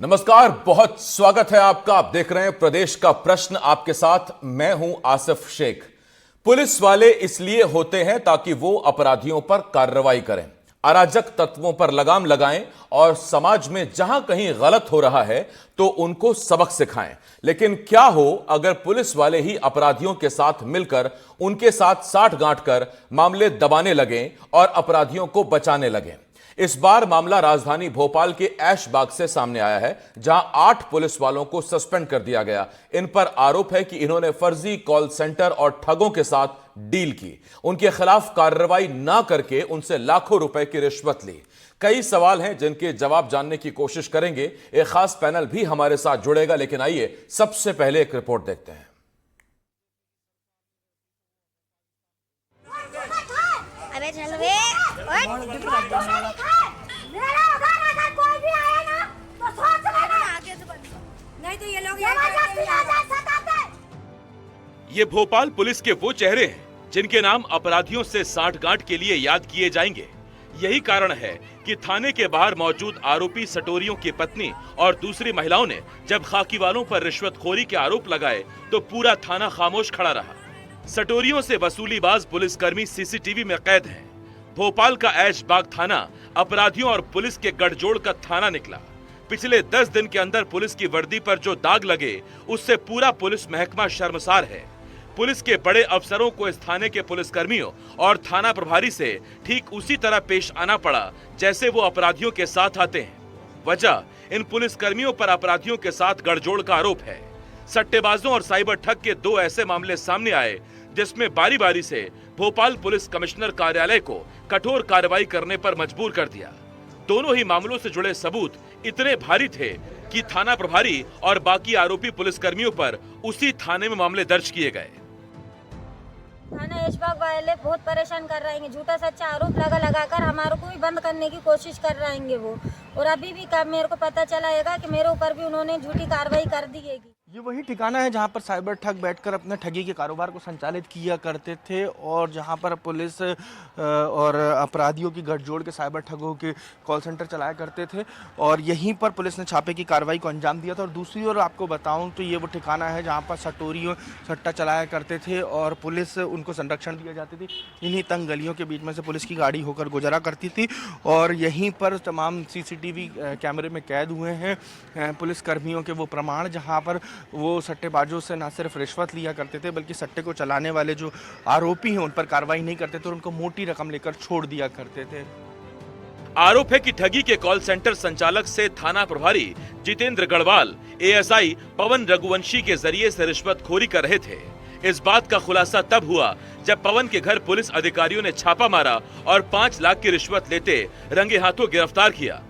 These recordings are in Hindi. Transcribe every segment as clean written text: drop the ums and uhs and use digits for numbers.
नमस्कार, बहुत स्वागत है आपका। आप देख रहे हैं प्रदेश का प्रश्न, आपके साथ मैं हूं आसिफ शेख। पुलिस वाले इसलिए होते हैं ताकि वो अपराधियों पर कार्रवाई करें, अराजक तत्वों पर लगाम लगाएं और समाज में जहां कहीं गलत हो रहा है तो उनको सबक सिखाएं। लेकिन क्या हो अगर पुलिस वाले ही अपराधियों के साथ मिलकर उनके साथ साठगांठ कर मामले दबाने लगें और अपराधियों को बचाने लगें। इस बार मामला राजधानी भोपाल के ऐशबाग से सामने आया है, जहां 8 पुलिस वालों को सस्पेंड कर दिया गया। इन पर आरोप है कि इन्होंने फर्जी कॉल सेंटर और ठगों के साथ डील की, उनके खिलाफ कार्रवाई ना करके उनसे लाखों रुपए की रिश्वत ली। कई सवाल हैं जिनके जवाब जानने की कोशिश करेंगे। एक खास पैनल भी हमारे साथ जुड़ेगा, लेकिन आइए सबसे पहले एक रिपोर्ट देखते हैं। अबे चल बे, मेरा उधर अगर कोई भी आए ना तो सोच लेना, आगे से नहीं तो ये लोग ये भोपाल पुलिस के वो चेहरे हैं जिनके नाम अपराधियों से साठगांठ के लिए याद किए जाएंगे। यही कारण है कि थाने के बाहर मौजूद आरोपी सटोरियों की पत्नी और दूसरी महिलाओं ने जब खाकी वालों पर रिश्वतखोरी के आरोप लगाए तो पूरा थाना खामोश खड़ा रहा। सटोरियों से वसूलीबाज पुलिसकर्मी सीसीटीवी में कैद हैं। भोपाल का ऐशबाग थाना अपराधियों और पुलिस के गठजोड़ का थाना निकला। पिछले 10 दिन के अंदर पुलिस की वर्दी पर जो दाग लगे उससे पूरा पुलिस महकमा शर्मसार है। पुलिस के बड़े अफसरों को इस थाने के पुलिसकर्मियों और थाना प्रभारी से ठीक उसी तरह पेश आना पड़ा जैसे वो अपराधियों के साथ आते हैं। वजह, इन पुलिसकर्मियों पर अपराधियों के साथ गठजोड़ का आरोप है। सट्टेबाजों और साइबर ठग के 2 ऐसे मामले सामने आए जिसमें बारी बारी से भोपाल पुलिस कमिश्नर कार्यालय को कठोर कार्रवाई करने पर मजबूर कर दिया। दोनों ही मामलों से जुड़े सबूत इतने भारी थे कि थाना प्रभारी और बाकी आरोपी पुलिसकर्मियों पर उसी थाने में मामले दर्ज किए गए। थाना ऐशबाग वाले बहुत परेशान कर रहे हैं, झूठा सच्चा आरोप लगाकर हमारे को भी बंद करने की कोशिश कर रहे हैं वो। और अभी भी कब मेरे को पता चला है कि मेरे ऊपर भी उन्होंने झूठी कार्रवाई कर दी है। ये वही ठिकाना है जहाँ पर साइबर ठग बैठकर अपने ठगी के कारोबार को संचालित किया करते थे और जहाँ पर पुलिस और अपराधियों की गठजोड़ के साइबर ठगों के कॉल सेंटर चलाया करते थे और यहीं पर पुलिस ने छापे की कार्रवाई को अंजाम दिया था। और दूसरी ओर आपको बताऊं तो ये वो ठिकाना है जहाँ पर सटोरियों सट्टा चलाया करते थे और पुलिस उनको संरक्षण दिया जाती थी। इन्हीं तंग गलियों के बीच में से पुलिस की गाड़ी होकर गुजरा करती थी और यहीं पर तमाम सीसीटीवी कैमरे में कैद हुए हैं पुलिसकर्मियों के वो प्रमाण, जहाँ पर वो सट्टेबाजों से ना सिर्फ रिश्वत लिया करते थे बल्कि सट्टे को चलाने वाले जो आरोपी हैं उन पर कार्रवाई नहीं करते थे और उनको मोटी रकम लेकर छोड़ दिया करते थे। आरोप है कि ठगी के कॉल सेंटर संचालक से थाना प्रभारी जितेंद्र गढ़वाल एएसआई पवन रघुवंशी के जरिए से रिश्वतखोरी कर रहे थे। इस बात का खुलासा तब हुआ जब पवन के घर पुलिस अधिकारियों ने छापा मारा और 5 लाख की रिश्वत लेते रंगे हाथों गिरफ्तार किया।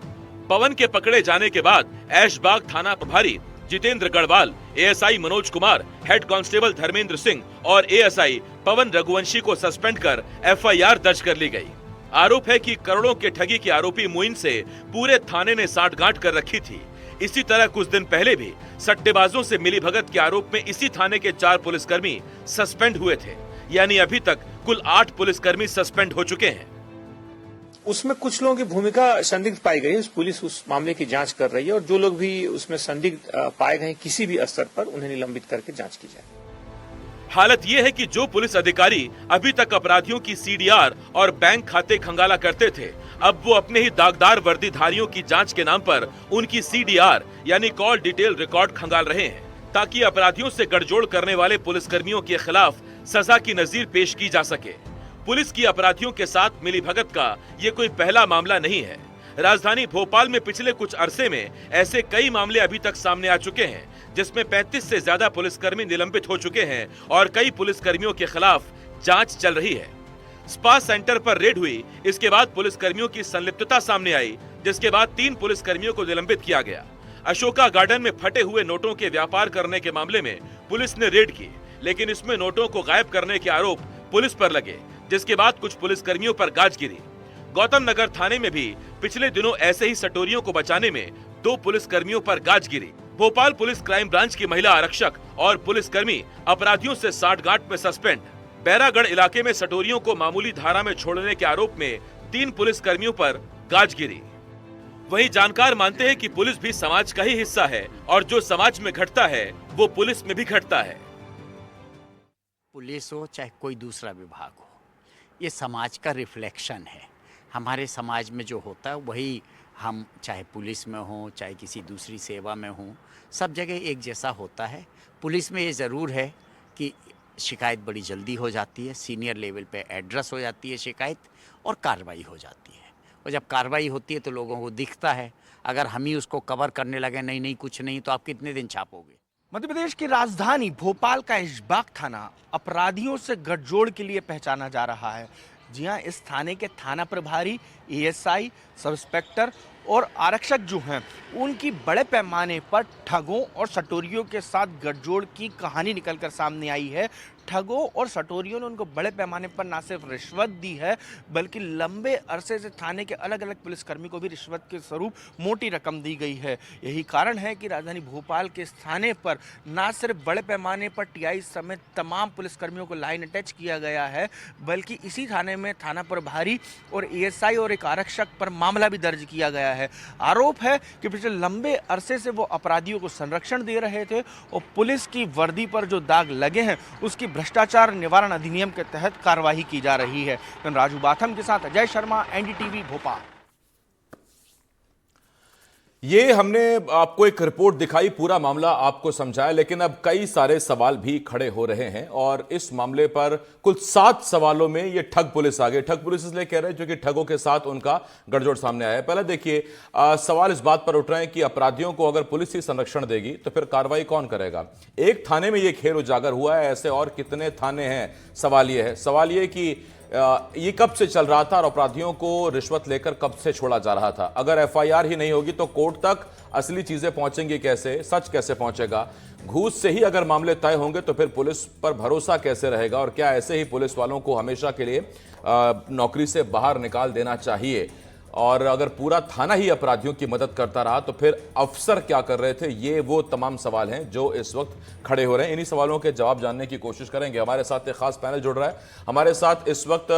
पवन के पकड़े जाने के बाद ऐशबाग थाना प्रभारी Jitendra Garhwal, ASI Manoj Kumar, head constable Dharmendra Singh और एएसआई पवन रघुवंशी को सस्पेंड कर एफआईआर दर्ज कर ली गई। आरोप है कि करोड़ों के ठगी के आरोपी मुइन से पूरे थाने ने साठगांठ कर रखी थी। इसी तरह कुछ दिन पहले भी सट्टेबाजों से मिलीभगत के आरोप में इसी थाने के 4 पुलिसकर्मी सस्पेंड हुए थे। यानी अभी तक कुल 8 पुलिसकर्मी सस्पेंड हो चुके हैं। उसमें कुछ लोगों की भूमिका संदिग्ध पाई गई है। पुलिस उस मामले की जांच कर रही है और जो लोग भी उसमें संदिग्ध पाए गए किसी भी स्तर पर उन्हें निलंबित करके जांच की जाए। हालत ये है कि जो पुलिस अधिकारी अभी तक अपराधियों की सीडीआर और बैंक खाते खंगाला करते थे, अब वो अपने ही दागदार वर्दीधारियों की जांच के नाम पर उनकी सीडीआर यानी कॉल डिटेल रिकॉर्ड खंगाल रहे हैं, ताकि अपराधियों से गठजोड़ करने वाले पुलिसकर्मियों के खिलाफ सजा की नजीर पेश की जा सके। पुलिस की अपराधियों के साथ मिलीभगत का ये कोई पहला मामला नहीं है। राजधानी भोपाल में पिछले कुछ अरसे में ऐसे कई मामले अभी तक सामने आ चुके हैं, जिसमें 35 से ज्यादा पुलिसकर्मी निलंबित हो चुके हैं और कई पुलिसकर्मियों के खिलाफ जांच चल रही है। स्पा सेंटर पर रेड हुई, इसके बाद पुलिसकर्मियों की संलिप्तता सामने आई, जिसके बाद 3 पुलिसकर्मियों को निलंबित किया गया। अशोका गार्डन में फटे हुए नोटों के व्यापार करने के मामले में पुलिस ने रेड की, लेकिन इसमें नोटों को गायब करने के आरोप पुलिस पर लगे, जिसके बाद कुछ पुलिसकर्मियों पर गाज गिरी। गौतम नगर थाने में भी पिछले दिनों ऐसे ही सटोरियों को बचाने में 2 पुलिसकर्मियों पर गाज गिरी। भोपाल पुलिस क्राइम ब्रांच की महिला आरक्षक और पुलिसकर्मी अपराधियों से साठगांठ में सस्पेंड। बैरागढ़ इलाके में सटोरियों को मामूली धारा में छोड़ने के आरोप में 3 पुलिसकर्मियों पर गाज गिरी। वहीं जानकार मानते हैं कि पुलिस भी समाज का ही हिस्सा है और जो समाज में घटता है वो पुलिस में भी घटता है। पुलिस हो चाहे कोई दूसरा विभाग हो, ये समाज का रिफ्लेक्शन है। हमारे समाज में जो होता है वही हम चाहे पुलिस में हो चाहे किसी दूसरी सेवा में हो, सब जगह एक जैसा होता है। पुलिस में ये ज़रूर है कि शिकायत बड़ी जल्दी हो जाती है, सीनियर लेवल पे एड्रेस हो जाती है शिकायत और कार्रवाई हो जाती है। और जब कार्रवाई होती है तो लोगों को दिखता है। अगर हम ही उसको कवर करने लगे नहीं नहीं कुछ नहीं, तो आप कितने दिन छापोगे। मध्य प्रदेश की राजधानी भोपाल का ऐशबाग थाना अपराधियों से गठजोड़ के लिए पहचाना जा रहा है। जी हां, इस थाने के थाना प्रभारी, एएसआई, सब इंस्पेक्टर और आरक्षक जो हैं उनकी बड़े पैमाने पर ठगों और सटोरियों के साथ गठजोड़ की कहानी निकलकर सामने आई है। ठगों और सटोरियों ने उनको बड़े पैमाने पर ना सिर्फ रिश्वत दी है बल्कि लंबे अरसे से थाने के अलग अलग पुलिसकर्मी को भी रिश्वत के स्वरूप मोटी रकम दी गई है। यही कारण है कि राजधानी भोपाल के इस थाने पर ना सिर्फ बड़े पैमाने पर टीआई समेत तमाम पुलिसकर्मियों को लाइन अटैच किया गया है, बल्कि इसी थाने में थाना प्रभारी और एएसआई और एक आरक्षक पर मामला भी दर्ज किया गया है। आरोप है कि पिछले लंबे अरसे से वो अपराधियों को संरक्षण दे रहे थे और पुलिस की वर्दी पर जो दाग लगे हैं उसकी भ्रष्टाचार निवारण अधिनियम के तहत कार्रवाई की जा रही है। राजू बाथम के साथ अजय शर्मा, एनडीटीवी भोपाल। ये हमने आपको एक रिपोर्ट दिखाई, पूरा मामला आपको समझाया, लेकिन अब कई सारे सवाल भी खड़े हो रहे हैं और इस मामले पर कुल 7 सवालों में ये ठग पुलिस आ गई। ठग पुलिस इसलिए कह रहे हैं क्योंकि ठगों के साथ उनका गठजोड़ सामने आया है। पहले देखिए, सवाल इस बात पर उठ रहे हैं कि अपराधियों को अगर पुलिस ही संरक्षण देगी तो फिर कार्रवाई कौन करेगा। एक थाने में ये खेल उजागर हुआ है, ऐसे और कितने थाने हैं? सवाल ये है कि ये कब से चल रहा था और अपराधियों को रिश्वत लेकर कब से छोड़ा जा रहा था। अगर एफआईआर ही नहीं होगी तो कोर्ट तक असली चीजें पहुंचेंगी कैसे, सच कैसे पहुंचेगा। घूस से ही अगर मामले तय होंगे तो फिर पुलिस पर भरोसा कैसे रहेगा और क्या ऐसे ही पुलिस वालों को हमेशा के लिए नौकरी से बाहर निकाल देना चाहिए। और अगर पूरा थाना ही अपराधियों की मदद करता रहा तो फिर अफसर क्या कर रहे थे। ये वो तमाम सवाल हैं जो इस वक्त खड़े हो रहे हैं। इन्हीं सवालों के जवाब जानने की कोशिश करेंगे। हमारे साथ एक खास पैनल जुड़ रहा है। हमारे साथ इस वक्त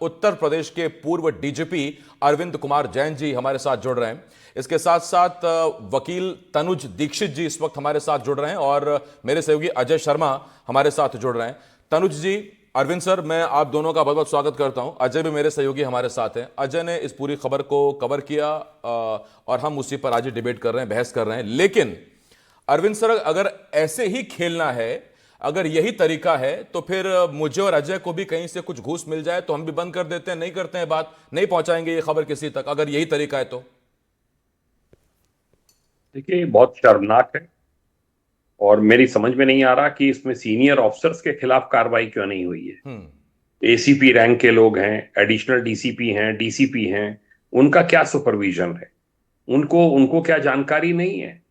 उत्तर प्रदेश के पूर्व डीजीपी अरविंद कुमार जैन जी हमारे साथ जुड़ रहे हैं। इसके साथ साथ वकील तनुज दीक्षित जी इस वक्त हमारे साथ जुड़ रहे हैं और मेरे सहयोगी अजय शर्मा हमारे साथ जुड़ रहे हैं। तनुज जी, अरविंद सर, मैं आप दोनों का बहुत बहुत स्वागत करता हूं। अजय भी मेरे सहयोगी हमारे साथ हैं। अजय ने इस पूरी खबर को कवर किया और हम उसी पर आज डिबेट कर रहे हैं, बहस कर रहे हैं। लेकिन अरविंद सर, अगर ऐसे ही खेलना है, अगर यही तरीका है तो फिर मुझे और अजय को भी कहीं से कुछ घूस मिल जाए तो हम भी बंद कर देते हैं, नहीं करते हैं बात, नहीं पहुंचाएंगे ये खबर किसी तक, अगर यही तरीका है तो। देखिए, बहुत शर्मनाक है और मेरी समझ में नहीं आ रहा कि इसमें सीनियर ऑफिसर्स के खिलाफ कार्रवाई क्यों नहीं हुई है। एसीपी रैंक के लोग हैं, एडिशनल डीसीपी हैं, डीसीपी हैं, उनका क्या सुपरविजन है? उनको क्या जानकारी नहीं है?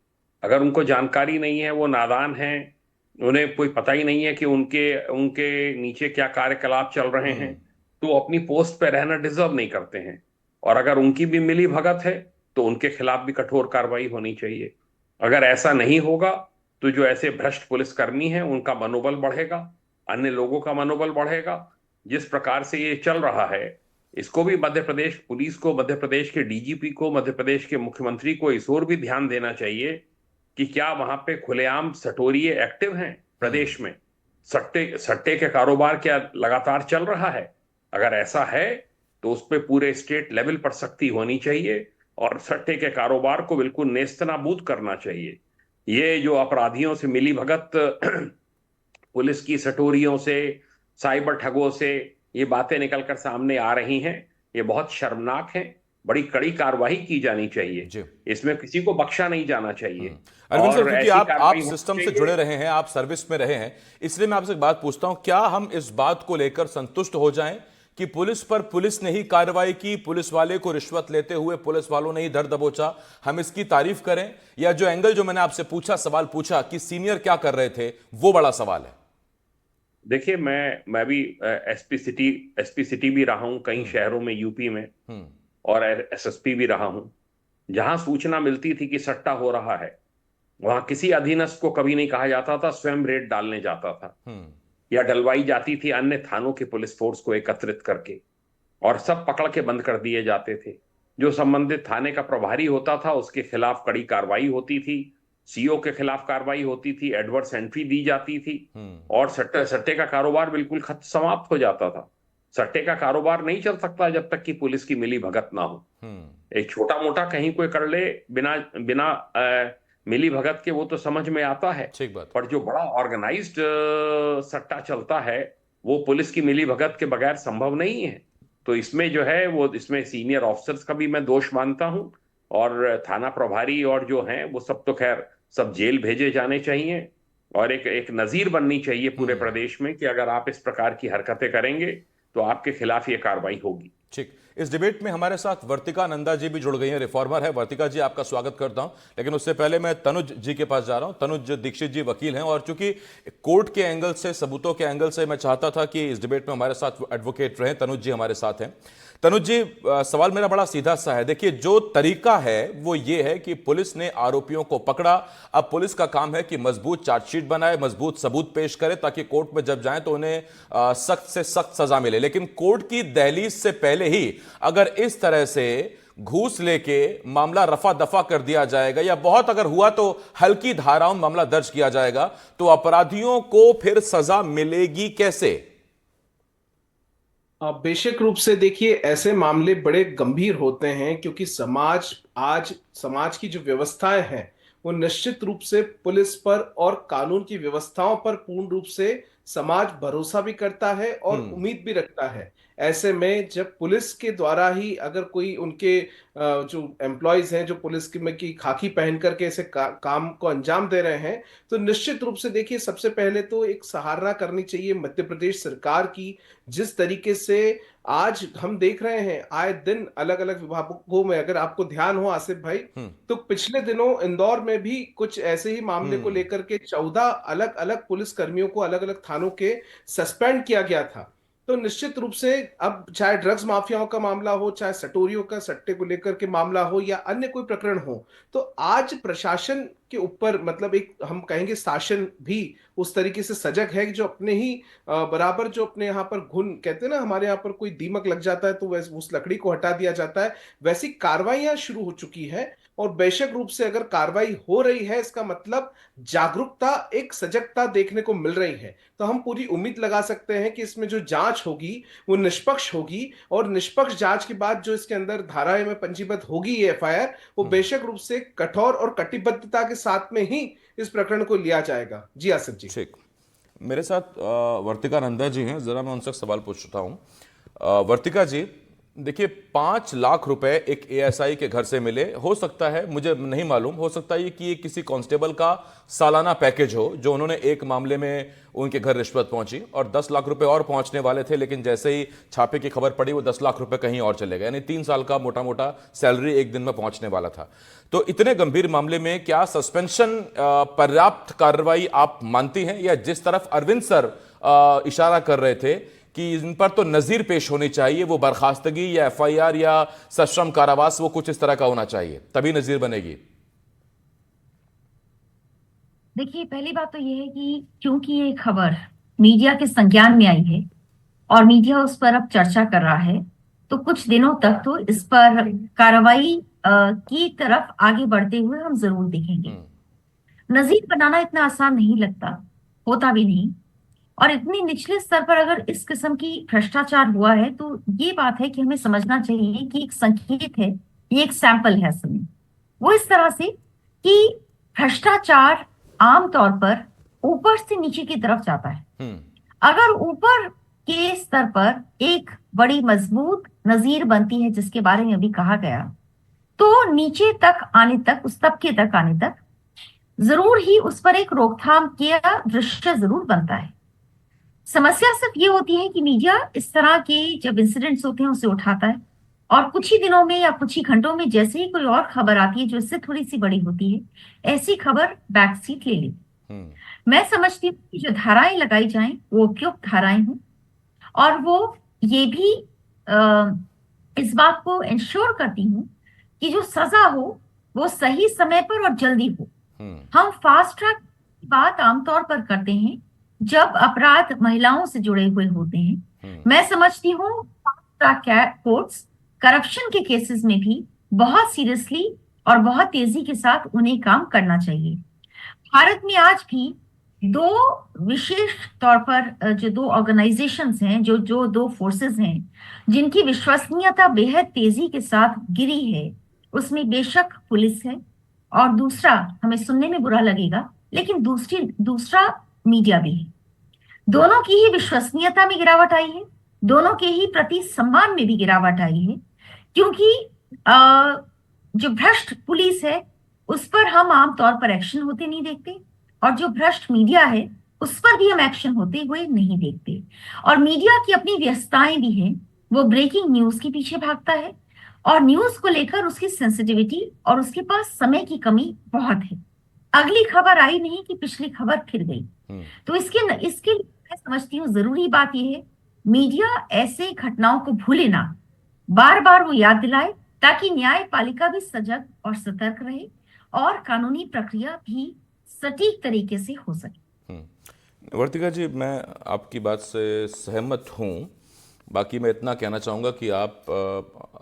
अगर उनको जानकारी नहीं है, वो नादान हैं, उन्हें कोई पता ही नहीं है कि उनके नीचे क्या कार्यकलाप चल रहे हैं, तो अपनी पोस्ट पे रहना डिजर्व नहीं करते हैं। और अगर उनकी भी मिली भगत है तो उनके खिलाफ भी कठोर कार्रवाई होनी चाहिए। अगर ऐसा नहीं होगा तो जो ऐसे भ्रष्ट पुलिसकर्मी हैं उनका मनोबल बढ़ेगा, अन्य लोगों का मनोबल बढ़ेगा। जिस प्रकार से ये चल रहा है, इसको भी मध्य प्रदेश पुलिस को, मध्य प्रदेश के डीजीपी को, मध्य प्रदेश के मुख्यमंत्री को इस ओर भी ध्यान देना चाहिए कि क्या वहां पे खुलेआम सटोरिये एक्टिव हैं प्रदेश में? सट्टे के कारोबार क्या लगातार चल रहा है? अगर ऐसा है तो उस पर पूरे स्टेट लेवल पर सख्ती होनी चाहिए और सट्टे के कारोबार को बिल्कुल नेस्तनाबूद करना चाहिए। ये जो अपराधियों से मिली भगत पुलिस की सटोरियों से, साइबर ठगों से ये बातें निकलकर सामने आ रही हैं, ये बहुत शर्मनाक है। बड़ी कड़ी कार्रवाई की जानी चाहिए, इसमें किसी को बख्शा नहीं जाना चाहिए। अरविंद सर, क्योंकि आप सिस्टम से जुड़े रहे हैं, आप सर्विस में रहे हैं, इसलिए मैं आपसे एक बात पूछता हूं, क्या हम इस बात को लेकर संतुष्ट हो जाएं कि पुलिस पर पुलिस ने ही कार्रवाई की, पुलिस वाले को रिश्वत लेते हुए पुलिस वालों ने ही धर दबोचा, हम इसकी तारीफ करें? या जो एंगल जो मैंने आपसे पूछा, सवाल पूछा कि सीनियर क्या कर रहे थे, वो बड़ा सवाल है? देखिए, मैं भी एसपी सिटी भी रहा हूं कई शहरों में यूपी में, और एसएसपी भी रहा हूं। जहां सूचना मिलती थी कि सट्टा हो रहा है, वहां किसी अधीनस्थ को कभी नहीं कहा जाता था स्वयं रेड डालने जाता था, या डलवाई जाती थी अन्य थानों की पुलिस फोर्स को एकत्रित करके, और सब पकड़ के बंद कर दिए जाते थे। जो संबंधित थाने का प्रभारी होता था उसके खिलाफ कड़ी कार्रवाई होती थी, सीओ के खिलाफ कार्रवाई होती थी, एडवर्स एंट्री दी जाती थी और सट्टे सट्टे का कारोबार बिल्कुल समाप्त हो जाता था। सट्टे का कारोबार नहीं चल सकता जब तक कि पुलिस की मिली भगत ना हो। एक छोटा मोटा कहीं कोई कर ले बिना बिना मिली भगत के, वो तो समझ में आता है, ठीक बात। पर जो बड़ा ऑर्गेनाइज्ड सट्टा चलता है वो पुलिस की मिली भगत के बगैर संभव नहीं है। तो इसमें जो है वो इसमें सीनियर ऑफिसर्स का भी मैं दोष मानता हूं, और थाना प्रभारी और जो हैं वो सब तो खैर सब जेल भेजे जाने चाहिए, और एक नजीर बननी चाहिए पूरे प्रदेश में कि अगर आप इस प्रकार की हरकतें करेंगे तो आपके खिलाफ ये कार्रवाई होगी। ठीक, इस डिबेट में हमारे साथ वर्तिका नंदा जी भी जुड़ गई हैं, रिफॉर्मर है। वर्तिका जी, आपका स्वागत करता हूं, लेकिन उससे पहले मैं तनुज जी के पास जा रहा हूं। तनुज दीक्षित जी वकील हैं, और चूंकि कोर्ट के एंगल से, सबूतों के एंगल से मैं चाहता था कि इस डिबेट में हमारे साथ एडवोकेट रहे। तनुज जी हमारे साथ हैं। तनुज जी, सवाल मेरा बड़ा सीधा सा है। देखिए, जो तरीका है वो ये है कि पुलिस ने आरोपियों को पकड़ा, अब पुलिस का काम है कि मजबूत चार्जशीट बनाए, मजबूत सबूत पेश करे, ताकि कोर्ट में जब जाएं तो उन्हें सख्त से सख्त सजा मिले। लेकिन कोर्ट की दहलीज से पहले ही अगर इस तरह से घूस लेके मामला रफा दफा कर दिया जाएगा, या बहुत अगर हुआ तो हल्की धाराओं में मामला दर्ज किया जाएगा, तो अपराधियों को फिर सजा मिलेगी कैसे? बेशक रूप से देखिए, ऐसे मामले बड़े गंभीर होते हैं क्योंकि समाज की जो व्यवस्थाएं हैं वो निश्चित रूप से पुलिस पर और कानून की व्यवस्थाओं पर पूर्ण रूप से समाज भरोसा भी करता है और उम्मीद भी रखता है। ऐसे में जब पुलिस के द्वारा ही अगर कोई उनके जो एम्प्लॉयज हैं जो पुलिस की खाकी पहन करके ऐसे काम को अंजाम दे रहे हैं, तो निश्चित रूप से देखिए, सबसे पहले तो एक सराहना करनी चाहिए मध्य प्रदेश सरकार की। जिस तरीके से आज हम देख रहे हैं आए दिन अलग अलग विभागों में, अगर आपको ध्यान हो आसिफ भाई, तो पिछले दिनों इंदौर में भी कुछ ऐसे ही मामले को लेकर के 14 अलग अलग पुलिस कर्मियों को अलग अलग थानों के सस्पेंड किया गया था। तो निश्चित रूप से अब चाहे ड्रग्स माफियाओं का मामला हो, चाहे सटोरियों का सट्टे को लेकर के मामला हो, या अन्य कोई प्रकरण हो, तो आज प्रशासन के ऊपर मतलब एक हम कहेंगे शासन भी उस तरीके से सजग है कि जो अपने ही बराबर जो अपने यहाँ पर घुन कहते हैं ना, हमारे यहाँ पर कोई दीमक लग जाता है तो वैसे उस लकड़ी को हटा दिया जाता है, वैसी कार्रवाइयां शुरू हो चुकी है। और बेशक रूप से अगर कार्रवाई हो रही है, इसका मतलब जागरूकता, एक सजगता देखने को मिल रही है। तो हम पूरी उम्मीद लगा सकते हैं कि इसमें जो जांच होगी वो निष्पक्ष होगी, और निष्पक्ष जांच के बाद जो इसके अंदर धाराएं में पंजीबद्ध होगी ये एफआईआर, वो बेशक रूप से कठोर और कटिबद्धता के साथ में ही इस प्रकरण को लिया जाएगा। जी आसिफ जी। ठीक, मेरे साथ वर्तिका नंदा जी हैं, जरा मैं उनसे सवाल पूछता हूं। वर्तिका जी, देखिए, 5 लाख रुपए एक एएसआई के घर से मिले। हो सकता है, मुझे नहीं मालूम, हो सकता है कि ये किसी कांस्टेबल का सालाना पैकेज हो जो उन्होंने एक मामले में उनके घर रिश्वत पहुंची, और 10 लाख रुपए और पहुंचने वाले थे, लेकिन जैसे ही छापे की खबर पड़ी वो 10 लाख रुपए कहीं और चले गए। यानी 3 साल का मोटा मोटा सैलरी एक दिन में पहुंचने वाला था। तो इतने गंभीर मामले में क्या सस्पेंशन पर्याप्त कार्रवाई आप मानती हैं, या जिस तरफ अरविंद सर इशारा कर रहे थे कि इन पर तो नजीर पेश होनी चाहिए, वो बर्खास्तगी या एफआईआर या सश्रम कारावास, वो कुछ इस तरह का होना चाहिए, तभी नजीर बनेगी? देखिए, पहली बात तो ये है कि क्योंकि ये खबर मीडिया के संज्ञान में आई है और मीडिया उस पर अब चर्चा कर रहा है, तो कुछ दिनों तक तो इस पर कार्रवाई की तरफ आगे बढ़ते हुए हम जरूर देखेंगे। नजीर बनाना इतना आसान नहीं लगता, होता भी नहीं, और इतनी निचले स्तर पर अगर इस किस्म की भ्रष्टाचार हुआ है तो ये बात है कि हमें समझना चाहिए कि एक संकेत है, ये एक सैंपल है असल में। वो इस तरह से कि भ्रष्टाचार आमतौर पर ऊपर से नीचे की तरफ जाता है। अगर ऊपर के स्तर पर एक बड़ी मजबूत नजीर बनती है, जिसके बारे में अभी कहा गया, तो नीचे तक आने तक, उस तबके तक आने तक जरूर ही उस पर एक रोकथाम किया दृश्य जरूर बनता है। समस्या सिर्फ ये होती है कि मीडिया इस तरह के जब इंसिडेंट्स होते हैं उसे उठाता है, और कुछ ही दिनों में या कुछ ही घंटों में जैसे ही कोई और खबर आती है जो इससे थोड़ी सी बड़ी होती है, ऐसी खबर बैक सीट ले लेती। मैं समझती हूँ कि जो धाराएं लगाई जाएं वो उपयुक्त धाराएं हों, और वो ये भी इस बात को इंश्योर करती हूँ कि जो सजा हो वो सही समय पर और जल्दी हो। हम फास्ट ट्रैक की बात आमतौर पर करते हैं जब अपराध महिलाओं से जुड़े हुए होते हैं। मैं समझती हूँ फास्ट ट्रैक कोर्ट्स करप्शन के केसेस में भी बहुत सीरियसली और बहुत तेजी के साथ उन्हें काम करना चाहिए। भारत में आज भी दो विशेष तौर पर जो दो ऑर्गेनाइजेशंस हैं, जो दो फोर्सेस हैं, जिनकी विश्वसनीयता बेहद तेजी के साथ गिरी है, उसमें बेशक पुलिस है और दूसरा, हमें सुनने में बुरा लगेगा लेकिन दूसरा मीडिया भी है। दोनों की ही विश्वसनीयता में गिरावट आई है, दोनों के ही प्रति सम्मान में भी गिरावट आई है, क्योंकि जो भ्रष्ट पुलिस है उस पर हम आमतौर पर एक्शन होते नहीं देखते, और जो भ्रष्ट मीडिया है उस पर भी हम एक्शन होते हुए नहीं देखते। और मीडिया की अपनी व्यस्तताएं भी हैं, वो ब्रेकिंग न्यूज के पीछे भागता है और न्यूज को लेकर उसकी सेंसिटिविटी और उसके पास समय की कमी बहुत है। अगली खबर आई नहीं कि पिछली खबर फिर गई। तो इसके लिए मैं समझती हूँ जरूरी बात यह है, मीडिया ऐसे घटनाओं को भूले ना, बार बार वो याद दिलाए, ताकि न्यायपालिका भी सजग और सतर्क रहे और कानूनी प्रक्रिया भी सटीक तरीके से हो सके। वर्तिका जी, मैं आपकी बात से सहमत हूँ। बाकी मैं इतना कहना चाहूँगा कि आप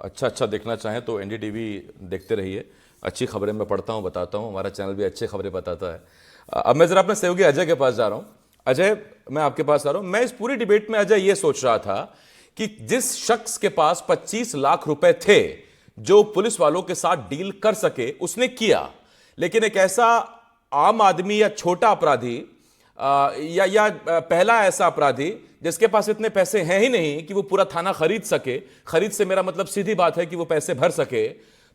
अच्छा देखना चाहें तो एनडीटीवी देखते रहिए। अच्छी खबरें मैं पढ़ता हूँ, बताता हूँ, हमारा चैनल भी अच्छी खबरें बताता है। अब मैं ज़रा अपने सहयोगी अजय के पास जा रहा हूँ। अजय, मैं आपके पास आ रहा हूँ। मैं इस पूरी डिबेट में अजय ये सोच रहा था कि जिस शख्स के पास 25 लाख रुपए थे जो पुलिस वालों के साथ डील कर सके, उसने किया, लेकिन एक ऐसा आम आदमी या छोटा अपराधी या पहला ऐसा अपराधी जिसके पास इतने पैसे हैं ही नहीं कि वो पूरा थाना खरीद सके, खरीद से मेरा मतलब सीधी बात है कि वो पैसे भर सके,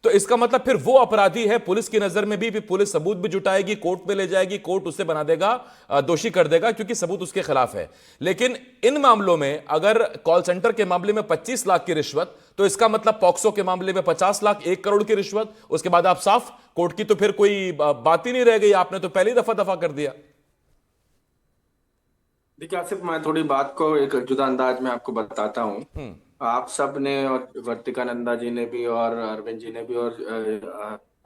तो इसका मतलब फिर वो अपराधी है पुलिस की नजर में भी पुलिस सबूत भी जुटाएगी, कोर्ट में ले जाएगी, कोर्ट उसे बना देगा, दोषी कर देगा क्योंकि सबूत उसके खिलाफ है। लेकिन इन मामलों में अगर कॉल सेंटर के मामले में 25 लाख की रिश्वत, तो इसका मतलब पॉक्सो के मामले में 50 लाख, 1 करोड़ की रिश्वत, उसके बाद आप साफ कोर्ट की तो फिर कोई बात ही नहीं रह गई, आपने तो पहली दफा कर दिया। देखिए आसिफ, मैं थोड़ी बात को एक जुदा अंदाज में आपको बताता हूँ। आप सब ने और वर्तिका नंदा जी ने भी और अरविंद जी ने भी और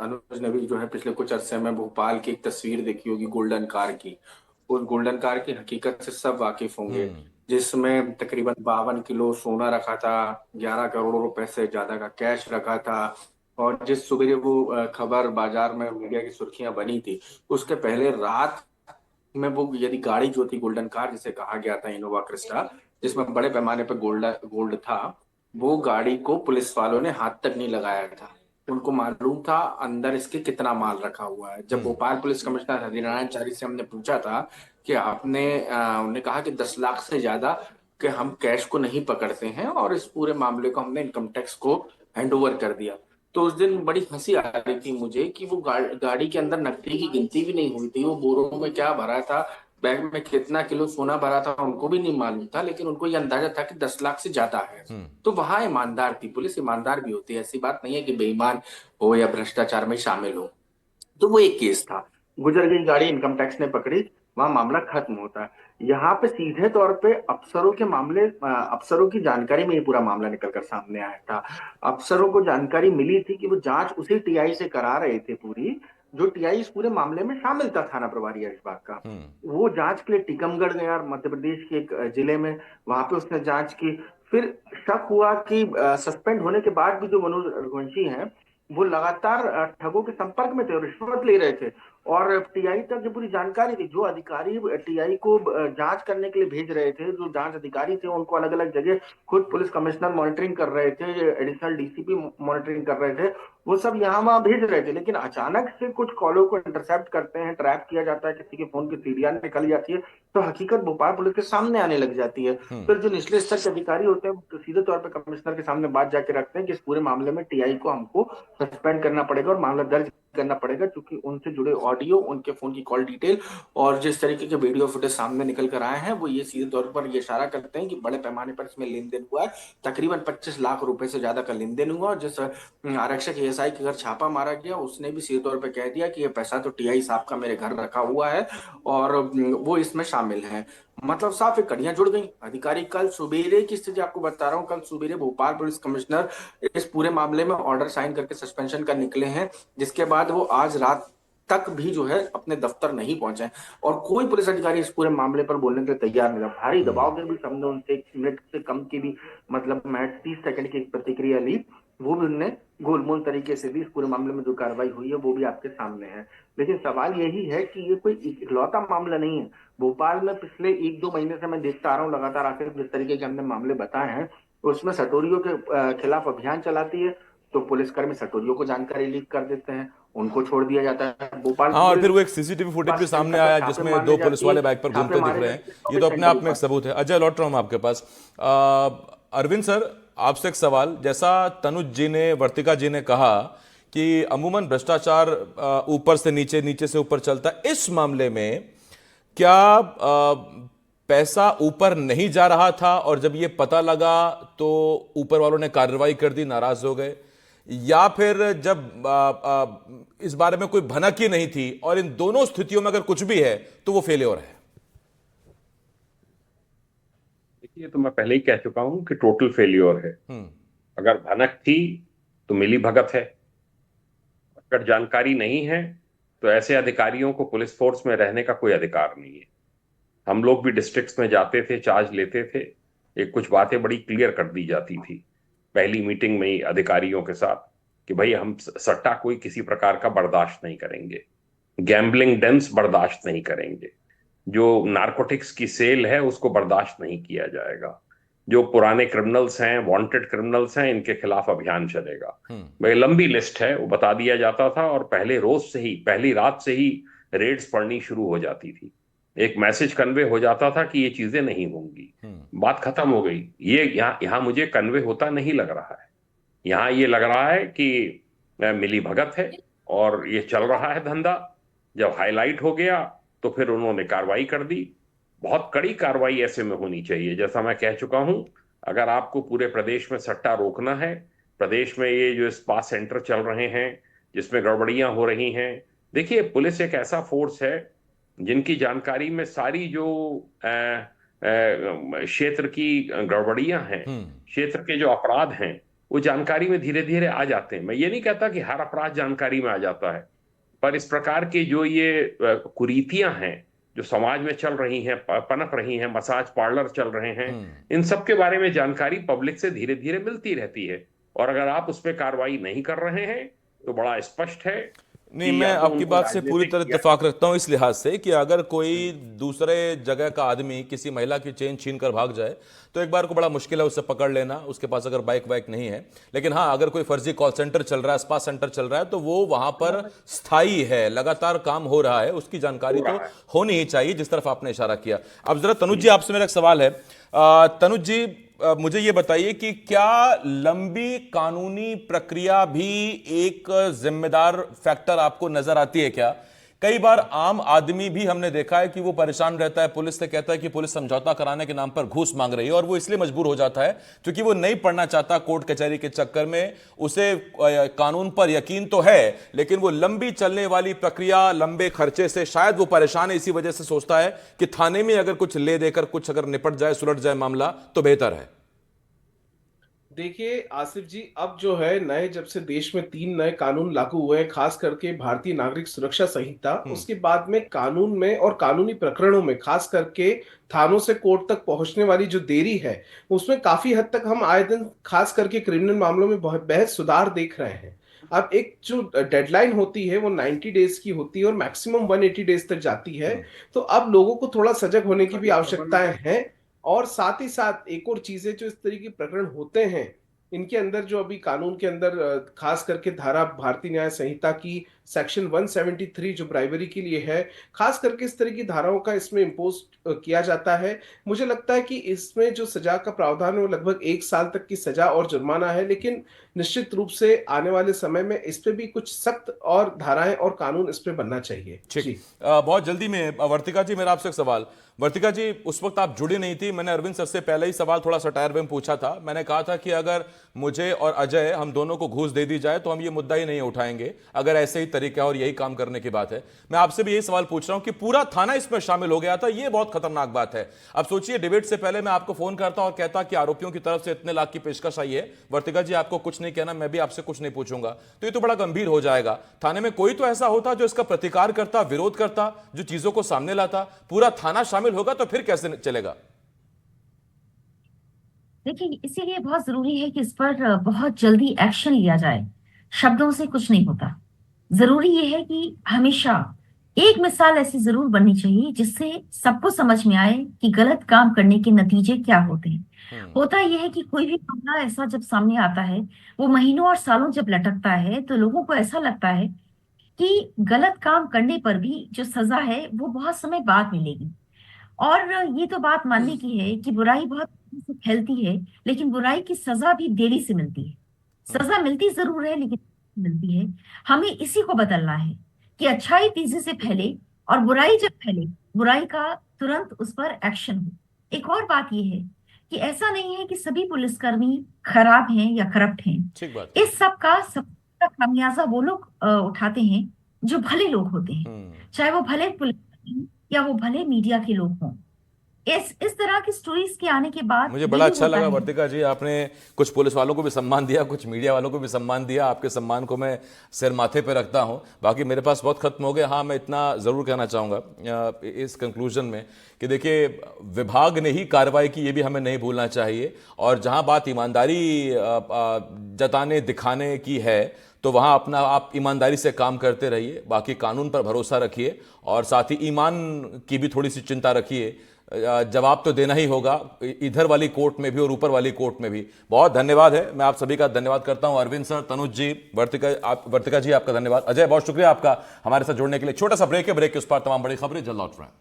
अनुज ने भी जो है पिछले कुछ अरसे में भोपाल की एक तस्वीर देखी होगी गोल्डन कार की। उस गोल्डन कार की हकीकत से सब वाकिफ होंगे, जिसमें तकरीबन 52 किलो सोना रखा था, 11 करोड़ रुपए से ज्यादा का कैश रखा था। और जिस सुबह वो खबर बाजार में मीडिया की सुर्खियां बनी थी, उसके पहले रात में वो यदि गाड़ी जो थी गोल्डन कार जिसे कहा गया था, इनोवा क्रिस्टा, जिसमें बड़े पैमाने पर गोल्ड था, वो गाड़ी को पुलिस वालों ने हाथ तक नहीं लगाया था। उनको मालूम था अंदर इसके कितना माल रखा हुआ है। जब भोपाल पुलिस कमिश्नर हरिनारायण चारी से हमने पूछा था कि उन्होंने कहा कि 10 लाख से ज्यादा कि हम कैश को नहीं पकड़ते हैं और इस पूरे मामले को हमने इनकम टैक्स को हैंडओवर कर दिया। तो उस दिन बड़ी हंसी आ रही थी मुझे कि वो गाड़ी के अंदर नकदी की गिनती भी नहीं हुई थी, वो बोरों में क्या भरा था, बैग में कितना किलो सोना भरा था, उनको भी नहीं मालूम था, लेकिन उनको ये अंदाजा था कि 10 लाख से ज्यादा है। तो वहां ईमानदार थी पुलिस, ईमानदार भी होती है, ऐसी बात नहीं है कि बेईमान हो या भ्रष्टाचार में शामिल हो। तो वो एक केस था, गुजर गई गाड़ी, इनकम टैक्स ने पकड़ी, वहां मामला खत्म होता है। यहाँ पे सीधे तौर पे अफसरों के मामले, अफसरों की जानकारी में ये पूरा मामला निकलकर सामने आया था। अफसरों को जानकारी मिली थी कि वो जांच उसी टीआई से करा रहे थे पूरी, जो टीआई इस पूरे मामले में शामिल था, थाना प्रभारी ऐशबाग का। वो जांच के लिए टीकमगढ़ गया, मध्य प्रदेश के एक जिले में, वहां पे उसने जांच की। फिर शक हुआ कि सस्पेंड होने के बाद भी जो मनोज रघुवंशी हैं वो लगातार ठगों के संपर्क में थे और रिश्वत ले रहे थे, और टीआई तक जो पूरी जानकारी थी। जो अधिकारी टीआई को जांच करने के लिए भेज रहे थे, जो जांच अधिकारी थे, उनको अलग अलग जगह खुद पुलिस कमिश्नर मॉनिटरिंग कर रहे थे, एडिशनल डीसीपी मॉनिटरिंग कर रहे थे, वो सब यहाँ वहां भेज रहे थे। लेकिन अचानक से कुछ कॉलों को इंटरसेप्ट करते हैं, ट्रैप किया जाता है, किसी के फोन की सीरियल निकल जाती है, तो हकीकत भोपाल पुलिस के सामने आने लग जाती है। फिर जो निचले स्तर के अधिकारी होते हैं वो सीधे तौर पर कमिश्नर के सामने बात जाके रखते हैं कि इस पूरे मामले में टीआई को हमको सस्पेंड करना पड़ेगा और मामला दर्ज करना पड़ेगा, क्योंकि उनसे जुड़े ऑडियो, उनके फोन की कॉल डिटेल और जिस तरीके के वीडियो फुटेज सामने निकल कर आए हैं, वो ये सीधे तौर पर ये इशारा करते हैं कि बड़े पैमाने पर इसमें लेन देन हुआ है। तकरीबन 25 लाख रुपए से ज्यादा का लेन देन हुआ, और जिस आरक्षक एएसआई के घर छापा मारा गया उसने भी सीधे तौर पर कह दिया कि ये पैसा तो टीआई साहब का मेरे घर रखा हुआ है और वो इसमें शामिल है। मतलब साफ एक कड़ियां जुड़ गई। अधिकारी कल सुबेरे की स्थिति आपको बता रहा हूँ, कल सुबेरे भोपाल पुलिस कमिश्नर इस पूरे मामले में ऑर्डर साइन करके सस्पेंशन का निकले हैं, जिसके बाद वो आज रात तक भी जो है अपने दफ्तर नहीं पहुंचे और कोई पुलिस अधिकारी इस पूरे मामले पर बोलने के लिए तैयार नहीं था। भारी दबाव में भी हमने उनसे 1 मिनट से कम की भी मतलब 30 सेकंड की प्रतिक्रिया ली, वो भी उनने गोलमोल तरीके से भी इस पूरे मामले में जो कार्रवाई हुई है वो भी आपके सामने है। लेकिन सवाल यही है कि ये कोई इकलौता मामला नहीं है। भोपाल में पिछले 1-2 महीने से मैं देखता आ रहा हूँ लगातार आकर जिस तरीके के हमने मामले बताए हैं, उसमें सटोरियों के खिलाफ अभियान चलाती है तो पुलिसकर्मी सटोरियों को जानकारी लीक कर देते हैं, उनको छोड़ दिया जाता है। भोपाल हाँ, और फिर वो एक सीसीटीवी फुटेज भी सामने आया जिसमें 2 पुलिस वाले बाइक पर घूमते दिख रहे हैं। ये तो अपने आप में एक सबूत है। अजय, लौट रहा हूं आपके पास। अरविंद सर, आपसे एक सवाल। जैसा तनुज जी ने, वर्तिका जी ने कहा कि अमूमन भ्रष्टाचार ऊपर से नीचे, नीचे से ऊपर चलता है, इस मामले में क्या पैसा ऊपर नहीं जा रहा था और जब ये पता लगा तो ऊपर वालों ने कार्रवाई कर दी, नाराज हो गए, या फिर जब इस बारे में कोई भनक ही नहीं थी? और इन दोनों स्थितियों में अगर कुछ भी है तो वो फेलियर है। देखिए, तो मैं पहले ही कह चुका हूं कि टोटल फेलियर है। अगर भनक थी तो मिली भगत है, अगर जानकारी नहीं है तो ऐसे अधिकारियों को पुलिस फोर्स में रहने का कोई अधिकार नहीं है। हम लोग भी डिस्ट्रिक्ट्स में जाते थे, चार्ज लेते थे, एक कुछ बातें बड़ी क्लियर कर दी जाती थी पहली मीटिंग में ही अधिकारियों के साथ कि भाई हम सट्टा कोई किसी प्रकार का बर्दाश्त नहीं करेंगे, गैम्बलिंग डेंस बर्दाश्त नहीं करेंगे, जो नारकोटिक्स की सेल है उसको बर्दाश्त नहीं किया जाएगा, जो पुराने क्रिमिनल्स हैं, वांटेड क्रिमिनल्स हैं, इनके खिलाफ अभियान चलेगा। भाई लंबी लिस्ट है, वो बता दिया जाता था और पहले रोज से ही, पहली रात से ही रेड्स पड़नी शुरू हो जाती थी। एक मैसेज कन्वे हो जाता था कि ये चीजें नहीं होंगी, बात खत्म हो गई। ये यहाँ मुझे कन्वे होता नहीं लग रहा है। यहाँ ये लग रहा है कि मिली भगत है और ये चल रहा है धंधा। जब हाईलाइट हो गया तो फिर उन्होंने कार्रवाई कर दी। बहुत कड़ी कार्रवाई ऐसे में होनी चाहिए। जैसा मैं कह चुका हूं, अगर आपको पूरे प्रदेश में सट्टा रोकना है, प्रदेश में ये जो स्पा सेंटर चल रहे हैं जिसमें गड़बड़ियां हो रही हैं, देखिए पुलिस एक ऐसा फोर्स है जिनकी जानकारी में सारी जो क्षेत्र की गड़बड़ियां हैं, क्षेत्र के जो अपराध हैं, वो जानकारी में धीरे धीरे आ जाते हैं। मैं ये नहीं कहता कि हर अपराध जानकारी में आ जाता है, पर इस प्रकार की जो ये कुरीतियां हैं जो समाज में चल रही हैं, पनप रही हैं, मसाज पार्लर चल रहे हैं, इन सब के बारे में जानकारी पब्लिक से धीरे धीरे मिलती रहती है। और अगर आप उस पर कार्रवाई नहीं कर रहे हैं तो बड़ा स्पष्ट है। नहीं, मैं आपकी बात से पूरी तरह इत्तेफाक रखता हूं इस लिहाज से कि अगर कोई दूसरे जगह का आदमी किसी महिला की चेन छीन कर भाग जाए तो एक बार को बड़ा मुश्किल है उससे पकड़ लेना, उसके पास अगर बाइक वाइक नहीं है। लेकिन हाँ, अगर कोई फर्जी कॉल सेंटर चल रहा है, स्पा सेंटर चल रहा है, तो वो वहां पर स्थायी है, लगातार काम हो रहा है, उसकी जानकारी तो होनी ही चाहिए, जिस तरफ आपने इशारा किया। अब जरा तनुज जी, आपसे मेरा एक सवाल है। तनुज जी, मुझे ये बताइए कि क्या लंबी कानूनी प्रक्रिया भी एक जिम्मेदार फैक्टर आपको नजर आती है क्या? कई बार आम आदमी भी हमने देखा है कि वो परेशान रहता है, पुलिस से कहता है कि पुलिस समझौता कराने के नाम पर घूस मांग रही है, और वो इसलिए मजबूर हो जाता है क्योंकि वो नहीं पढ़ना चाहता कोर्ट कचहरी के चक्कर में। उसे कानून पर यकीन तो है, लेकिन वो लंबी चलने वाली प्रक्रिया, लंबे खर्चे से शायद वो परेशान है, इसी वजह से सोचता है कि थाने में अगर कुछ ले देकर कुछ अगर निपट जाए, सुलट जाए मामला, तो बेहतर है। देखिए आसिफ जी, अब जो है नए, जब से देश में 3 नए कानून लागू हुए हैं, खास करके भारतीय नागरिक सुरक्षा संहिता, उसके बाद में कानून में और कानूनी प्रकरणों में, खास करके थानों से कोर्ट तक पहुंचने वाली जो देरी है, उसमें काफी हद तक हम आए दिन खास करके क्रिमिनल मामलों में बहुत बेहद सुधार देख रहे हैं। अब एक जो डेडलाइन होती है वो 90 डेज की होती है और मैक्सिमम 180 डेज तक जाती है। तो अब लोगों को थोड़ा सजग होने की भी आवश्यकताएं हैं। और साथ ही साथ एक और चीजें, जो इस तरह के प्रकरण होते हैं, इनके अंदर जो अभी कानून के अंदर खास करके धारा भारतीय न्याय संहिता की सेक्शन 173 जो ब्राइबरी के लिए है, खास करके इस तरह की धाराओं का इसमें इम्पोज किया जाता है। मुझे लगता है कि इसमें जो सजा का प्रावधान है वो लगभग 1 साल तक की सजा और जुर्माना है, लेकिन निश्चित रूप से आने वाले समय में इस पे भी कुछ सख्त और धाराएं और कानून इस पे बनना चाहिए। ठीक, बहुत जल्दी में वर्तिका जी, मेरा आपसे एक सवाल। वर्तिका जी, उस वक्त आप जुड़ी नहीं थी, मैंने अरविंद सर से पहले ही सवाल थोड़ा सटायर में पूछा था। मैंने कहा था कि अगर मुझे और अजय, हम दोनों को घूस दे दी जाए तो हम ये मुद्दा ही नहीं उठाएंगे, अगर ऐसे ही तरीका और यही काम करने की बात है। मैं आपसे भी यही सवाल पूछ रहा हूं कि पूरा थाना इसमें शामिल हो गया था, यह बहुत खतरनाक बात है। अब सोचिए, डिबेट से पहले मैं आपको फोन करता और कहता कि आरोपियों की तरफ से इतने लाख की पेशकश आई है, वर्तिका जी आपको कुछ नहीं कहना, मैं भी आपसे कुछ नहीं पूछूंगा, तो ये तो बड़ा गंभीर हो जाएगा। थाने में कोई तो ऐसा होता जो इसका प्रतिकार करता, विरोध करता, जो चीजों को सामने लाता। पूरा थाना शामिल होगा तो फिर कैसे चलेगा? देखिए, इसीलिए बहुत जरूरी है कि इस पर बहुत जल्दी एक्शन लिया जाए। शब्दों से कुछ नहीं होता। जरूरी ये है कि हमेशा एक मिसाल ऐसी जरूर बननी चाहिए जिससे सबको समझ में आए कि गलत काम करने के नतीजे क्या होते हैं। होता यह है कि कोई भी मामला ऐसा जब सामने आता है, वो महीनों और सालों जब लटकता है, तो लोगों को ऐसा लगता है कि गलत काम करने पर भी जो सजा है वो बहुत समय बाद मिलेगी। और ये तो बात मानने की है कि बुराई बहुत तेजी से फैलती है, लेकिन बुराई की सजा भी देरी से मिलती है। सजा मिलती जरूर है, लेकिन मिलती है। हमें इसी को बदलना है कि अच्छाई तेजी से फैले, और बुराई जब फैले, बुराई का तुरंत उस पर एक्शन हो। एक और बात यह है कि ऐसा नहीं है कि सभी पुलिसकर्मी खराब हैं या करप्ट हैं। ठीक बात। इस सब का खामियाजा वो लोग उठाते हैं जो भले लोग होते हैं, चाहे वो भले पुलिस या वो भले मीडिया के लोग हों। इस तरह की स्टोरीज के आने के बाद मुझे बड़ा यही अच्छा होता लगा है। वर्तिका जी, आपने कुछ पुलिस वालों को भी सम्मान दिया, कुछ मीडिया वालों को भी सम्मान दिया। आपके सम्मान को मैं सिर माथे पे रखता हूं। बाकी मेरे पास बहुत खत्म हो गया। हाँ, मैं इतना ज़रूर कहना चाहूँगा इस कंक्लूजन में कि देखिए, विभाग ने ही कार्रवाई की, ये भी हमें नहीं भूलना चाहिए। और जहाँ बात ईमानदारी जताने दिखाने की है, तो वहाँ अपना आप ईमानदारी से काम करते रहिए। बाकी कानून पर भरोसा रखिए और साथ ही ईमान की भी थोड़ी सी चिंता रखिए। जवाब तो देना ही होगा, इधर वाली कोर्ट में भी और ऊपर वाली कोर्ट में भी। बहुत धन्यवाद है, मैं आप सभी का धन्यवाद करता हूं। अरविंद सर, तनुज जी, वर्तिका जी, आपका धन्यवाद। अजय, बहुत शुक्रिया आपका हमारे साथ जुड़ने के लिए। छोटा सा ब्रेक है, ब्रेक के उस पार तमाम बड़ी खबरें जल्द लौट रहे हैं।